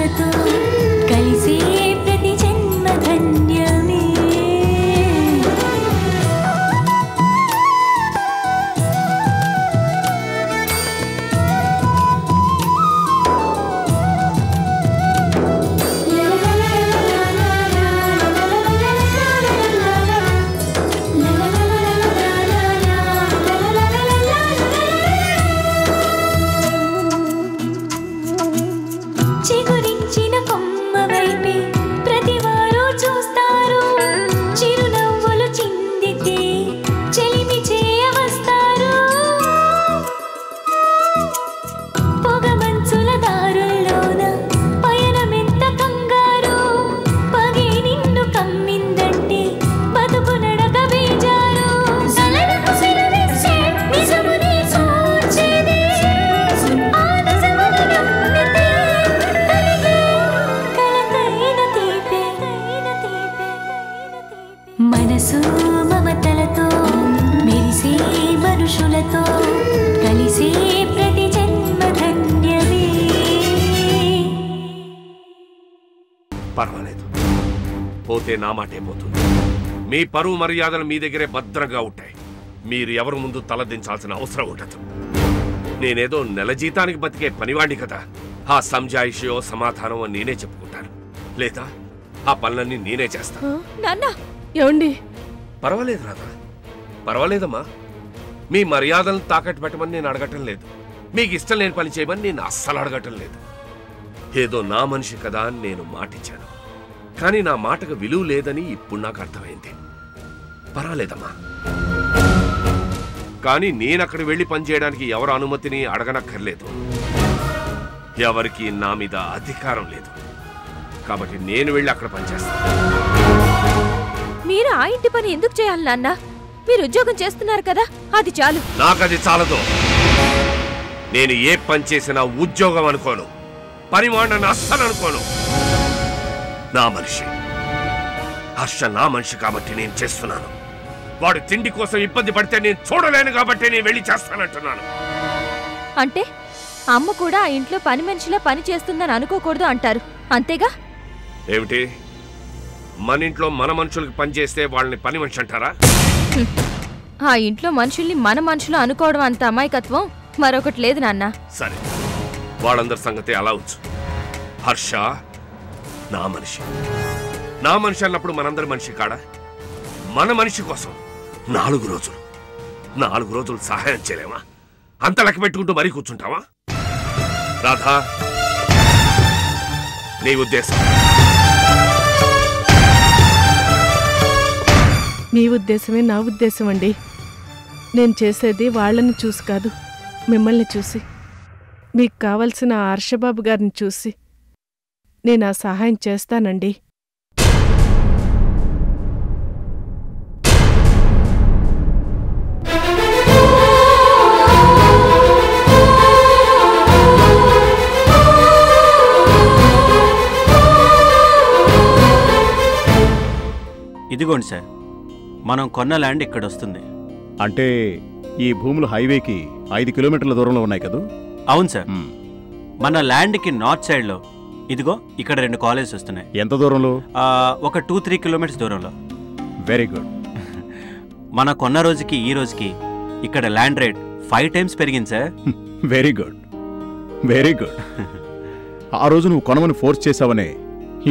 మనుషులతో కలిసే ప్రతి జన్మ ధన్యమే. మనసు మమతలతో మెరిసే మనుషులతో కలిసే ప్రతి జన్మ ధన్యమే. పర్వాలేదు, పోతే నా మాటే పోతుంది. మీ పరువు మర్యాదలు మీ దగ్గరే భద్రంగా ఉంటాయి. మీరు ఎవరి ముందు తలదించాల్సిన అవసరం ఉండదు. నేనేదో నెల జీతానికి బతికే పనివాణ్ణి కదా. ఆ సంజాయిషయో సమాధానమో నేనే చెప్పుకుంటాను, లేదా ఆ పనులన్నీ నేనే చేస్తాను. ఏమండి? పర్వాలేదు రాధా, పర్వాలేదమ్మా. మీ మర్యాదలను తాకట్టు పెట్టమని నేను అడగటం లేదు. మీకు ఇష్టం లేని పని చేయమని నేను అస్సలు అడగటం లేదు. ఏదో నా మనిషి కదా అని నేను మాటిచ్చాను. కానీ నా మాటకు విలువ లేదని ఇప్పుడు నాకు అర్థమైంది. పర్వాలేదమ్మా. కానీ నేనక్కడ వెళ్ళి పనిచేయడానికి ఎవరు అనుమతిని అడగనక్కర్లేదు. ఎవరికి నా మీద అధికారం లేదు. కాబట్టి నేను వెళ్ళి అక్కడ పనిచేస్తాను. మీరు ఆ ఇంటి పని ఎందుకు చేయాలి నాన్న? మీరు ఉద్యోగం చేస్తున్నారు కదా, అది చాలు. నాకది చాలదు. నేను ఏ పని చేసినా ఉద్యోగం అనుకోను, పనివాణ్ణని అస్సలు అనుకోను. నా మనిషి హర్ష నా మనిషి కాబట్టి నేను చేస్తున్నాను. వాడు తిండి కోసం ఇబ్బంది పడితే నేను చూడలేను కాబట్టి నేను వెళ్ళి చేస్తానంటున్నాను. అంటే అమ్మ కూడా ఆ ఇంట్లో పని మనిషిలా పని చేస్తుందని అనుకోకూడదు అంటారు, అంతేగా? ఏమిటి, మన ఇంట్లో మన మనుషులకి పనిచేస్తే వాళ్ళని పని మనిషి అంటారా? ఆ ఇంట్లో మనుషుల్ని మన మనుషులు అనుకోవడం అంత అమాయకత్వం మరొకటి లేదు నాన్న. సరే, వాళ్ళందరి సంగతి అలా ఉంచు. హర్ష నా మనిషి. నా మనిషి అన్నప్పుడు మనందరి మనిషి కాడా? మన మనిషి కోసం 4 రోజులు సహాయం చేయలేమా? అంత లెక్క పెట్టుకుంటూ మరీ కూర్చుంటావా? రాధా, నీ ఉద్దేశం? మీ ఉద్దేశమే నా ఉద్దేశం అండి. నేను చేసేది వాళ్ళని చూసి కాదు, మిమ్మల్ని చూసి, మీకు కావలసిన హర్షబాబు గారిని చూసి నేను ఆ సహాయం చేస్తానండి. ఇదిగోండి సార్, మనం కొన్న ల్యాండ్ ఇక్కడ వస్తుంది. అంటే ఈ భూములు హైవేకి 5 కిలోమీటర్ల దూరంలో ఉన్నాయి కదా? అవును సార్. మన ల్యాండ్కి నార్త్ సైడ్లో ఇదిగో ఇక్కడ 2 కాలేజెస్ వస్తున్నాయి. ఎంత దూరంలో? ఒక 2-3 కిలోమీటర్స్ దూరంలో. Very good. మన కొన్న రోజుకి ఈ రోజుకి ఇక్కడ ల్యాండ్ రేట్ 5 times పెరిగింది sir. Very good, very good. ఆ రోజు నువ్వు కొనమని ఫోర్స్ చేసావనే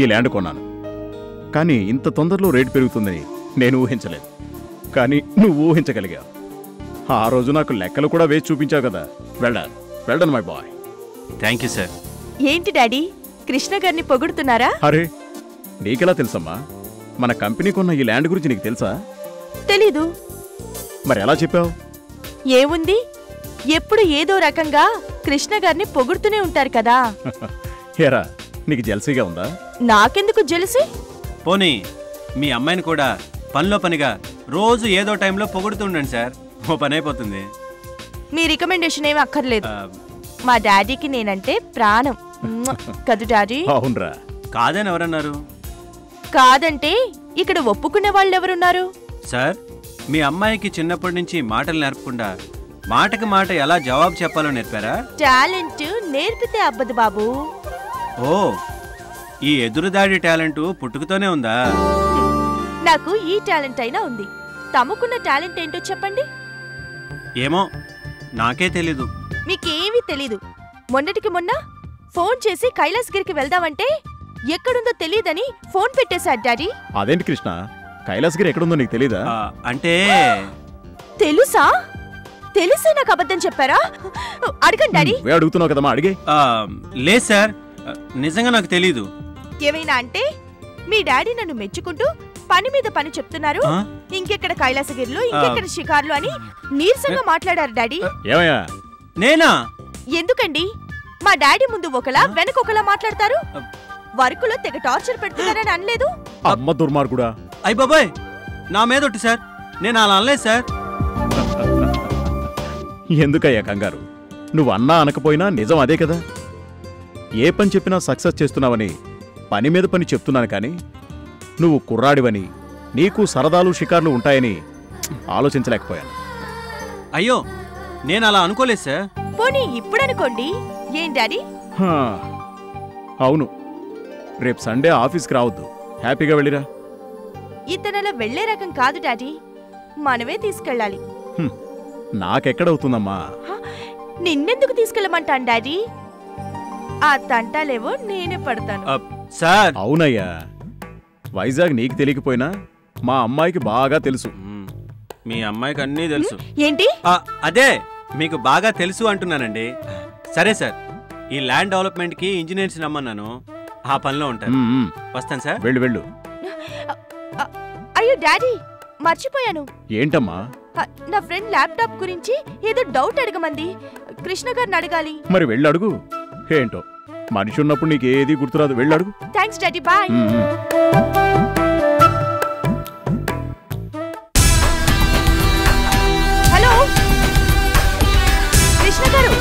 ఈ ల్యాండ్ కొన్నాను. కానీ ఇంత తొందరలో రేటు పెరుగుతుందని నేను ఊహించలేదు. కానీ నువ్వు ఊహించగలిగావు. ఆ రోజు నాకు లెక్కలు కూడా వేసి చూపించావు కదా. Well done my boy. Thank you sir. ఏంటి డాడీ, కృష్ణ గారిని పొగుడుతున్నారా? అరే, నీకెలా తెలుసమ్మా? మన కంపెనీ కొన్న ఈ ల్యాండ్ గురించి నీకు తెలుసా? తెలీదు. మరి ఎలా చెప్పావు? ఏముంది, ఎప్పుడు ఏదో రకంగా కృష్ణ గారిని పొగుడుతూనే ఉంటారు కదా. ఏరా, నీకు జెల్సీగా ఉందా? నాకెందుకు జెలసీ? పోనీ మీ అమ్మాయిని కూడా పనిలో పనిగా రోజు ఏదో టైంలో పొగుడుతుండండి సార్, ఓ పని అయిపోతుంది. మీ రికమెండేషన్ ఏమి అక్కర్లేదు. మా డాడీకి నేనంటే ప్రాణం కదు డాడీ. అవునరా. కాదని ఎవరన్నారు? కాదంటే ఇక్కడ ఒప్పుకునే వాళ్ళు ఎవరున్నారు? సార్, మీ అమ్మాయికి చిన్నప్పటి నుంచి మాటలు నేర్పకుండా మాటకి మాట ఎలా జవాబు చెప్పాలో నేర్పారా? టాలెంట్ నేర్పితే అబ్బదు బాబు. ఓ, ఈ ఎదురుదాడి టాలెంట్ పుట్టుకతోనే ఉందా? నాకు ఈ టాలెంట్ అయినా ఉంది. తమకున్న టాలెంట్ ఏంటో చెప్పండి. ఏమో నాకే తెలీదు. మీకేమీ తెలీదు. మొన్నటికి మొన్న ఫోన్ చేసి కైలాసగిరికి వెళ్దామంటే ఎక్కడుందో తెలియదని ఫోన్ పెట్టేశాడు డాడీ. అదేంటి కృష్ణ, కైలాసగిరి ఎక్కడుందో నీకు తెలీదా? అంటే తెలుసా? తెలిసే నాకు అబద్ధం చెప్పారా? అడగండి డాడీ. అడుగుతున్నావు కదమ్మా, అడిగే. లేదు సార్, నిజంగా నాకు తెలీదు. ఏమైనా అంటే మీ డాడీ నన్ను మెచ్చుకుంటూ పని మీద పని చెప్తున్నారు. ఇంకెక్కడ కైలాసగిరిలో, ఇంకెక్కడ షికార్లు అని నీరసంగా మాట్లాడారు డాడీ. ఏమయ్యా? నేనా? ఎందుకండి మా డాడీ ముందు ఒకలా వెనక ఒకలా మాట్లాడతారు? వర్కులో తెగ టార్చర్ పెడుతున్నారని అనలేదు? అమ్మ దుర్మార్గుడా. అయ్య బాబాయ్, నా మీదొట్టి సార్, నేను అలా అనలేదు సార్. ఎందుకయ్యా కంగారు? నువ్వు అన్నా అనకపోయినా నిజం అదే కదా. ఏ పని చెప్పినా సక్సెస్ చేస్తున్నావని పని మీద పని చెప్తున్నాను, కానీ నువ్వు కుర్రాడివని, నీకు సరదాలు షికార్లు ఉంటాయని ఆలోచించలేకపోయాను. అయ్యో, నేను అలా అనుకోలేదు సార్. పోనీ ఇప్పుడనుకోండి. ఏం డాడీ? అవును, రేపు సండే ఆఫీస్కి రావద్దు, హ్యాపీగా వెళ్ళిరా. ఇతనలా వెళ్లే రకం కాదు డాడీ, మనమే తీసుకెళ్ళాలి. నాకెక్కడవుతుందమ్మా? నిన్నెందుకు తీసుకెళ్ళమంటాను డాడీ? ఆ తంటాలేవో నేనే పడతాను. సార్ అవునయ్యా, వైజాగ్ నీకు తెలియకపోయినా మా అమ్మాయికి బాగా తెలుసు. మీ అమ్మాయికి అన్నీ తెలుసు. ఏంటి? అదే మీకు బాగా తెలుసు అంటున్నానండి. సరే సార్, ఈ ల్యాండ్ డెవలప్మెంట్ కి ఇంజనీర్స్ రమ్మన్నాను, ఆ పనిలో ఉంటాను. వస్తాను సార్. వెళ్ళు వెళ్ళు. అయ్యో డాడీ, మర్చిపోయాను. ఏంటమ్మా? నా ఫ్రెండ్ ల్యాప్టాప్ గురించి ఏదో డౌట్ అడగమంది. కృష్ణ గారిని అడగాలి. మరి వెళ్ళి అడుగు. ఏంటో, మనిషి ఉన్నప్పుడు నీకు ఏది గుర్తురాదు. వెళ్ళి అడుగు. Thanks daddy, bye. Hello Krishna garu.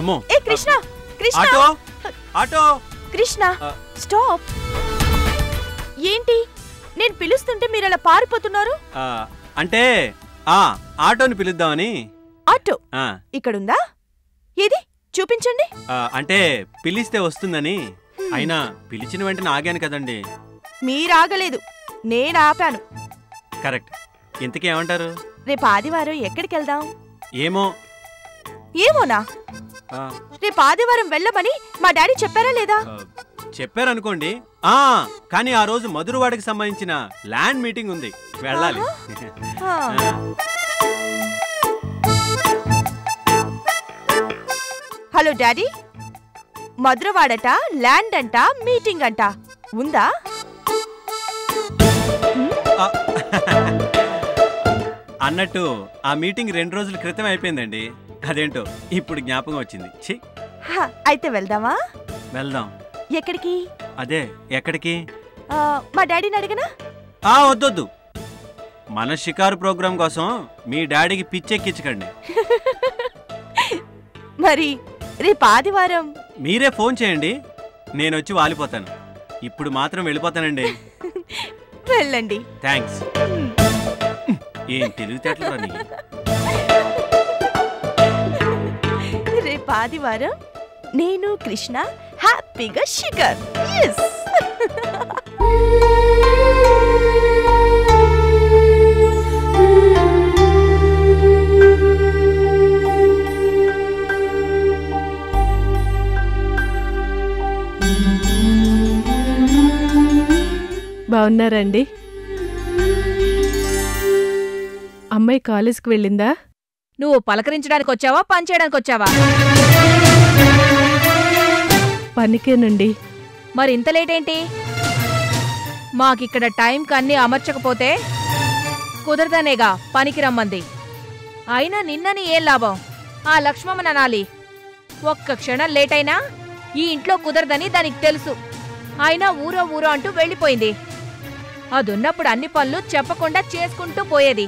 అమ్మో, ఏ Krishna, Krishna, auto auto. Krishna stop. ఏంటి నేను పిలుస్తుంటే మీరు అలా పారిపోతున్నారు? అంటే ఆటోని పిలుద్దామని. ఆటో ఇక్కడుందా? ఏది చూపించండి. అంటే పిలిస్తే వస్తుందని. అయినా పిలిచిన వెంటనే ఆగాను కదండి. మీరాగలేదు, నేను ఆపాను. కరెక్ట్. ఇంతకీ ఏమంటారు? రేపు ఆదివారం ఎక్కడికి వెళ్దాం? ఏమో. ఏమోనా? రేపు ఆదివారం వెళ్ళమని మా డాడీ చెప్పారా లేదా? చెప్పారనుకోండి. కానీ ఆ రోజు మధురవాడకి సంబంధించిన ల్యాండ్ మీటింగ్ ఉంది, వెళ్ళాలి. హలో డాడీ, మధురవాడట, ల్యాండ్ అంట, మీటింగ్ అంట ఉందా? అన్నట్టు ఆ మీటింగ్ 2 రోజుల క్రితం అయిపోయిందండి. అదేంటో ఇప్పుడు జ్ఞాపకం వచ్చింది. అయితే వెళ్దామా? వెళ్దాం. ఎక్కడికి? అదే ఎక్కడికి? మా డాడీని అడిగనా? వద్దొద్దు. మన షికారు ప్రోగ్రాం కోసం మీ డాడీకి పిచ్చెక్కించకండి. మరి రేపు ఆదివారం మీరే ఫోన్ చేయండి, నేను వచ్చి వాలిపోతాను. ఇప్పుడు మాత్రం వెళ్ళిపోతానండి. వెళ్ళండి. థ్యాంక్స్. ఏం తెలివితేటలు రాని. రేపు ఆదివారం నేను కృష్ణ హ్యాపీగా షికార్. బాగున్నారండి? అమ్మాయి కాలేజ్కి వెళ్ళిందా? నువ్వు పలకరించడానికి వచ్చావా, పని చేయడానికి వచ్చావా? పనికేనండి. మరి ఇంత లేట్ ఏంటి? మాకిక్కడ టైంకి అన్నీ అమర్చకపోతే కుదరదనేగా పనికి రమ్మంది. అయినా నిన్నని ఏం లాభం? ఆ లక్ష్మమ్మని అనాలి. ఒక్క క్షణం లేట్ అయినా ఈ ఇంట్లో కుదరదని దానికి తెలుసు. అయినా ఊరో ఊరో అంటూ వెళ్ళిపోయింది. అదున్నప్పుడు అన్ని పనులు చెప్పకుండా చేసుకుంటూ పోయేది.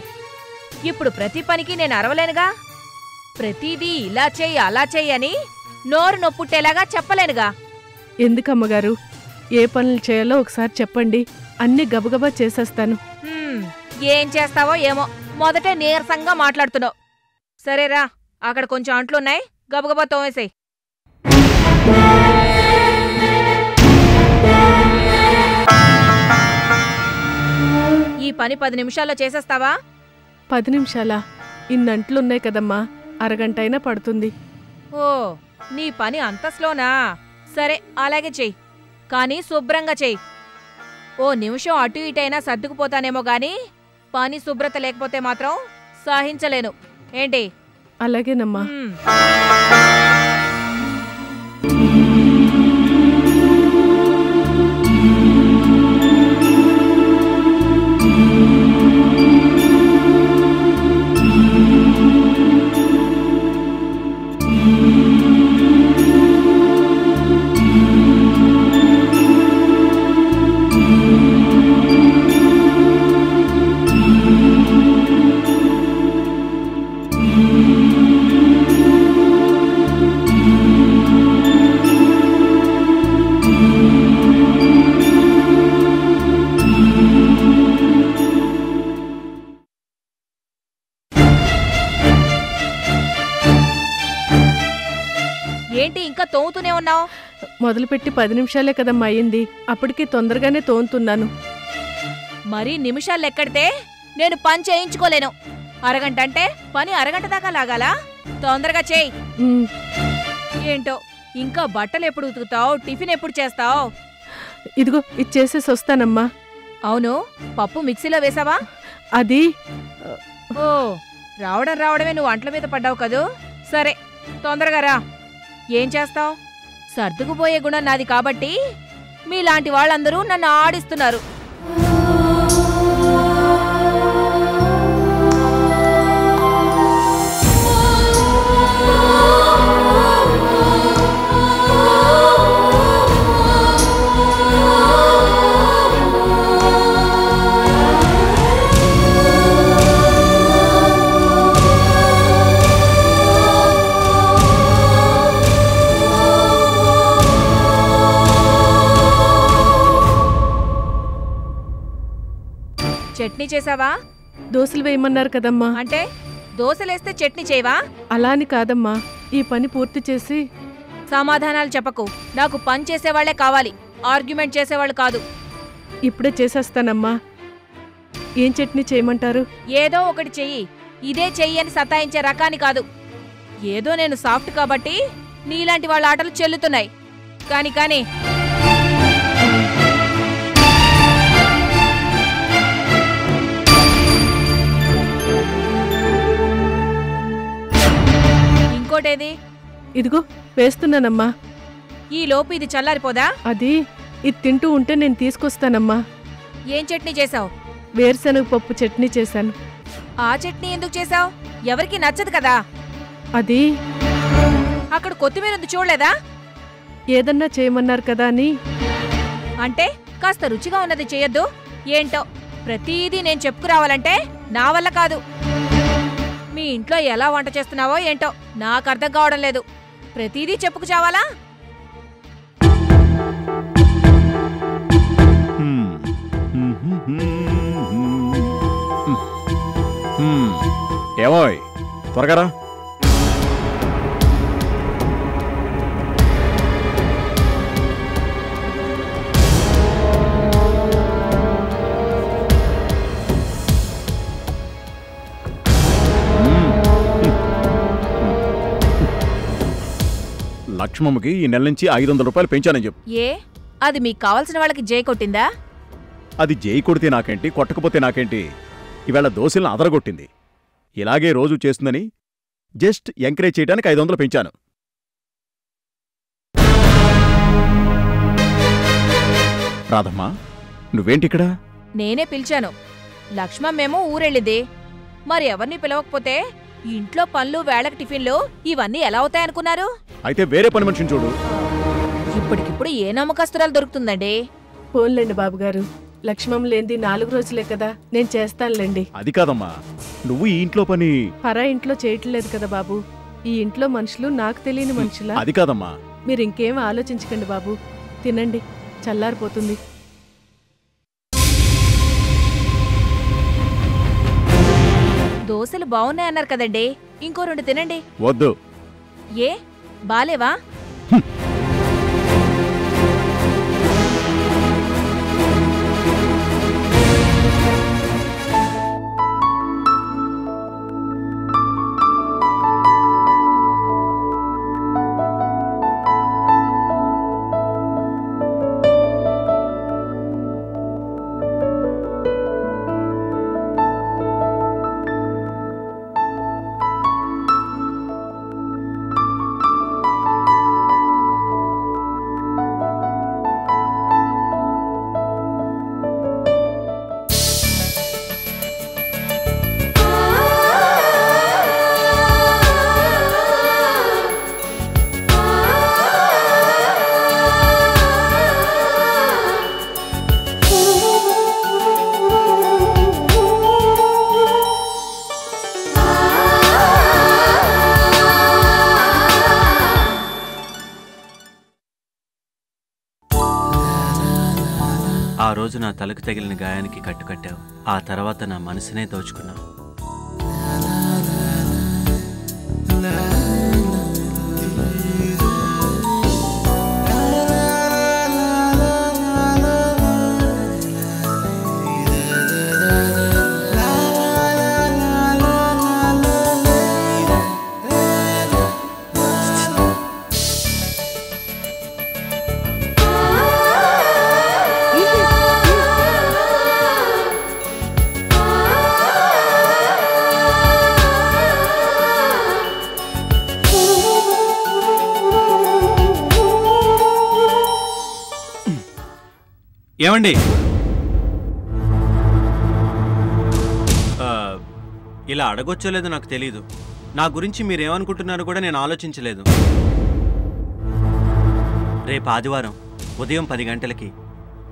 ఇప్పుడు ప్రతి పనికి నేను అరవలేనుగా. ప్రతిదీ ఇలా చెయ్యి అలా చెయ్యి అని నోరు నొప్పుట్టేలాగా చెప్పలేనుగా. ఎందుకమ్మగారు? ఏ పనులు చేయాలో ఒకసారి చెప్పండి, అన్ని గబగబా చేసేస్తాను. ఏం చేస్తావో ఏమో, మొదటే నీరసంగా మాట్లాడుతున్నావు. సరేరా, అక్కడ కొంచెం అంట్లున్నాయి, గబగబా తోమేసేయ్. ఈ పని 10 నిమిషాల్లో చేసేస్తావా? 10 నిమిషాలా? ఇన్నంట్లున్నాయి కదమ్మా, అరగంట అయినా పడుతుంది. ఓ, నీ పని అంత స్లోనా? సరే, అలాగే చెయ్యి. కానీ శుభ్రంగా చెయ్యి. ఓ నిమిషం అటు ఇటైనా సర్దుకుపోతానేమో గాని పని శుభ్రత లేకపోతే మాత్రం సహించలేను. ఏంటి? అలాగేనమ్మా. ఏంటి ఇంకా తోముతూనే ఉన్నావు? మొదలుపెట్టి 10 నిమిషాలే కదమ్మా అయింది, అప్పటికి తొందరగానే తోముతున్నాను. మరీ నిమిషాలు ఎక్కడితే నేను పని చేయించుకోలేను. అరగంట అంటే పని అరగంట దాకా లాగాలా? తొందరగా చేయి. ఏంటో ఇంకా బట్టలు ఎప్పుడు ఉతుకుతావు? టిఫిన్ ఎప్పుడు చేస్తావు? ఇదిగో ఇది చేసేసి వస్తానమ్మా. అవును, పప్పు మిక్సీలో వేసావా? అది ఓ, రావడమే నువ్వు అంట్ల మీద పడ్డావు కదూ. సరే, తొందరగా రా. ఏం చేస్తావు? సర్దుకుపోయే గుణం నాది కాబట్టి మీలాంటి వాళ్ళందరూ నన్ను ఆడిస్తున్నారు. చట్నీ చేసావా? దోశలు వేయమన్నారు కదమ్మా. అంటే దోశలేస్తే చట్నీ చేయవా? అలా అని కాదమ్మా, ఈ పని పూర్తి చేసి. సమాధానాలు చెప్పకు. నాకు పని చేసేవాళ్లే కావాలి, ఆర్గ్యుమెంట్ చేసేవాళ్ళు కాదు. ఇప్పుడే చేసేస్తానమ్మా. ఏం చట్నీ చేయమంటారు? ఏదో ఒకటి చెయ్యి. ఇదే చెయ్యి అని సతాయించే రకాన్ని కాదు. ఏదో నేను సాఫ్ట్ కాబట్టి నీలాంటి వాళ్ళ ఆటలు చెల్లుతున్నాయి. కానీ ఇంకోటేది? ఇదిగో వేస్తున్నానమ్మా. ఈ లోపు ఇది చల్లారిపోదా? అది ఇది తింటూ ఉంటే నేను తీసుకొస్తానమ్మా. ఏం చట్నీ చేసావు? వేరుశనగ పప్పు చట్నీ చేశాను. ఆ చట్నీ ఎందుకు చేసావు? ఎవరికి నచ్చదు కదా. అది అక్కడ కొత్తిమీర ఉంది, చూడలేదా? ఏదన్నా చేయమన్నారు కదా అని. అంటే కాస్త రుచిగా ఉన్నది చేయొద్దు? ఏంటో ప్రతీదీ నేను చెప్పుకురావాలంటే నా వల్ల కాదు. మీ ఇంట్లో ఎలా వంట చేస్తున్నావో ఏంటో నాకు అర్థం కావడం లేదు. ప్రతీదీ చెప్పుకు చావాలా? ఏమోయ్, త్వరగా రా. లక్ష్మమ్మకి ఈ నెల నుంచి 500 రూపాయలు పెంచానని చెప్పు. ఏ, అది మీకు కావాల్సిన వాళ్ళకి జై కొట్టిందా? అది జై కొడితే నాకేంటి, కొట్టకపోతే నాకేంటి? ఇవాళ దోశలను అదరగొట్టింది. ఇలాగే రోజు చేస్తుందని జస్ట్ ఎంకరేజ్ చేయడానికి 500 పెంచాను. రాధమ్మా, నువ్వేంటిక్కడ? నేనే పిలిచాను. లక్ష్మమ్మేమో ఊరెళ్ళింది. మరి ఎవరిని పిలవకపోతే ఇంట్లో పనులు, వేళకి టిఫిన్లు ఇవన్నీ ఎలా అవుతాయనుకున్నారు? అయితే వేరే పని మనిషిని చూడు. ఇప్పటికిప్పుడు ఏ నమ్మకస్తురాలు దొరుకుతుందండి? పోన్లేండి బాబుగారు, లక్ష్మమ్మ లేంది 4 రోజులే కదా, నేను చేస్తానులేండి. అది కాదమ్మా, నువ్వు ఈ ఇంట్లో పని పరా ఇంట్లో చేయట్లేదు కదా బాబు. ఈ ఇంట్లో మనుషులు నాకు తెలియని మనుషులా? అది కాదమ్మా. మీరు ఇంకేం ఆలోచించకండి బాబు, తినండి, చల్లారిపోతుంది. దోశలు బాగున్నాయన్నారు కదండి, ఇంకో 2 తినండి. వద్దు. ఏ, బాలేవా? ఆ రోజు నా తలకు తగిలిన గాయానికి కట్టుకట్టావు. ఆ తర్వాత నా మనసునే దోచుకున్నావు. ఏమండి, ఇలా అడగొచ్చో లేదో నాకు తెలీదు. నా గురించి మీరేమనుకుంటున్నారో కూడా నేను ఆలోచించలేదు. రేపు ఆదివారం ఉదయం 10 గంటలకి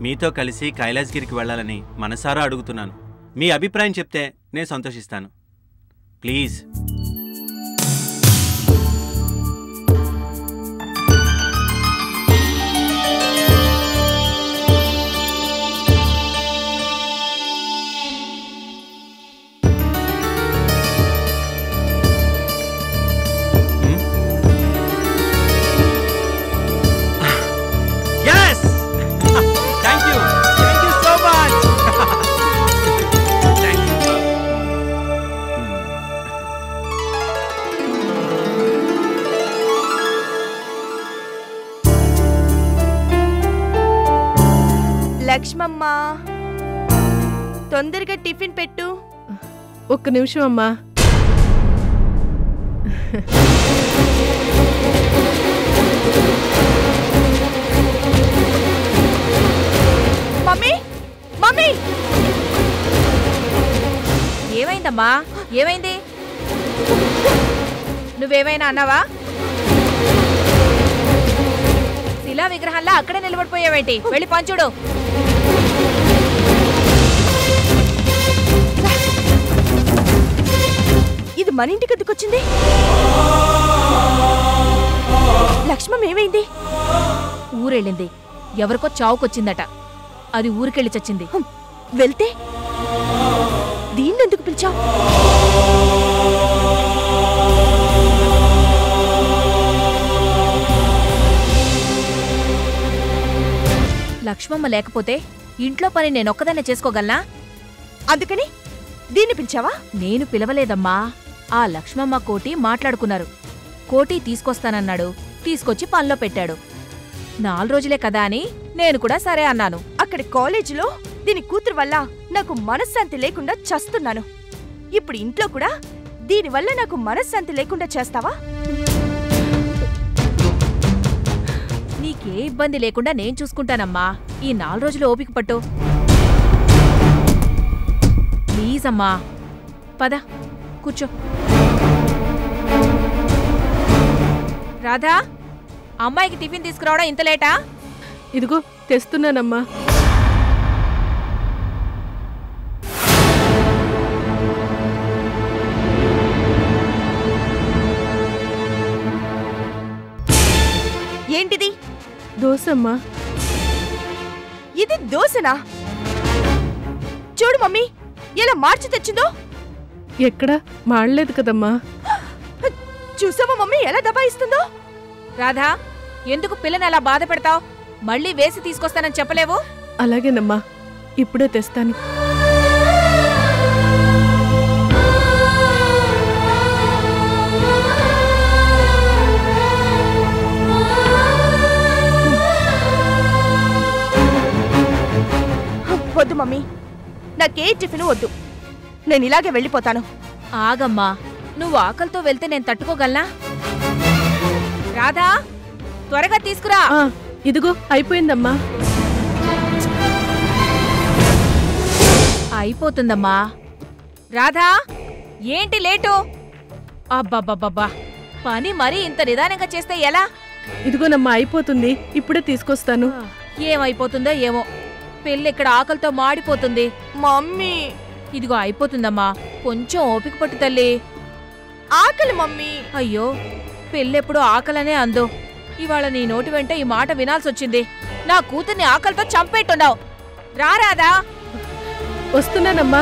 మీతో కలిసి కైలాసగిరికి వెళ్ళాలని మనసారా అడుగుతున్నాను. మీ అభిప్రాయం చెప్తే నేను సంతోషిస్తాను. ప్లీజ్. లక్ష్మమ్మ, తొందరగా టిఫిన్ పెట్టు. ఒక్క నిమిషం అమ్మా. Mummy, mummy! ఏమైందమ్మా? ఏమైంది? నువ్వేమైనా అన్నావా? శిలా విగ్రహంలా అక్కడే నిలబడిపోయావేంటి? వెళ్ళి పంచుడు. ఇది మన ఇంటికి ఎందుకొచ్చింది? లక్ష్మమ్మ ఏమైంది? ఊరెళ్ళింది. ఎవరికో చావుకొచ్చిందట. అది ఊరికెళ్ళి చచ్చింది. వెళ్తే దీన్నెందుకు పిలిచావు? లక్ష్మమ్మ లేకపోతే ఇంట్లో పని నేనొక్కదాన్నే చేసుకోగలనా? అందుకని దీన్ని పిలిచావా? నేను పిలవలేదమ్మా. ఆ లక్ష్మమ్మ కోటి మాట్లాడుకున్నారు. కోటి తీసుకొస్తానన్నాడు. తీసుకొచ్చి పనిలో పెట్టాడు. 4 రోజులే కదా అని నేను కూడా సరే అన్నాను. అక్కడ కాలేజీలో దీని కూతురు వల్ల నాకు మనశ్శాంతి లేకుండా చస్తున్నాను. ఇప్పుడు ఇంట్లో కూడా దీనివల్ల నాకు మనశ్శాంతి లేకుండా చేస్తావా? నీకే ఇబ్బంది లేకుండా నేను చూసుకుంటానమ్మా. ఈ 4 రోజులు ఓపిక పట్టు. ప్లీజ్ అమ్మా, పద కూర్చో. రాధా, అమ్మాయికి టిఫిన్ తీసుకురావడం ఇంత లేటా? ఇదిగో తెస్తున్నానమ్మా. ఏంటిది? దోసమ్మా. ఇది దోసనా? చూడు మమ్మీ, ఎలా మార్చి తెచ్చిందో. ఎక్కడా మాడలేదు కదమ్మా. చూసావా మమ్మీ ఎలా దబాయిస్తుందో? రాధా, ఎందుకు పిల్లని అలా బాధ పెడతావు? మళ్ళీ వేసి తీసుకొస్తానని చెప్పలేవు? అలాగేనమ్మా, ఇప్పుడే తెస్తాను. వద్దు మమ్మీ, నాకే టిఫిన్ వద్దు. నేను ఇలాగే వెళ్ళిపోతాను. ఆగమ్మా, నువ్వు ఆకలితో వెళ్తే నేను తట్టుకోగలనా? రాధా, త్వరగా తీసుకురా. ఇదిగో అయిపోయిందమ్మా. అయిపోతుందమ్మా. రాధా, ఏంటి లేటు? అబ్బబ్బబ్బబ్బా, పని మరీ ఇంత నిదానంగా చేస్తే ఎలా? ఇదిగోనమ్మా అయిపోతుంది, ఇప్పుడే తీసుకొస్తాను. ఏమైపోతుందో ఏమో, పెళ్ళి ఇక్కడ ఆకలితో మాడిపోతుంది. మమ్మీ, ఇదిగో అయిపోతుందమ్మా, కొంచెం ఓపిక పట్టు తల్లి. ఆకలి మమ్మీ. అయ్యో, పెళ్ళెప్పుడు ఆకలనే అందో. ఇవాళ నీ నోటి వెంట ఈ మాట వినాల్సొచ్చింది. నా కూతుర్ని ఆకలితో చంపేట్టున్నావు. రారాదా? వస్తున్నానమ్మా.